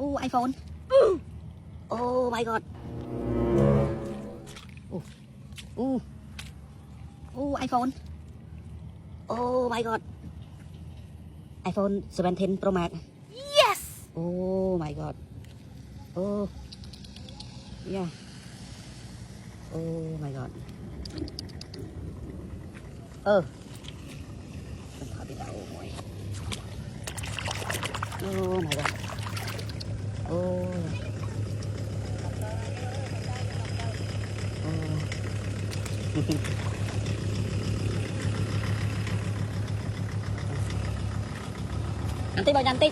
Oh, iPhone. Oh my god. Oh, oh, oh, iPhone. Oh my god. iPhone 17 Pro Max. Yes. Oh my god. Oh, yeah. Oh my god. Mình thở bị đau mỏi. Oh my god. Oh. Nanti bang, nanti.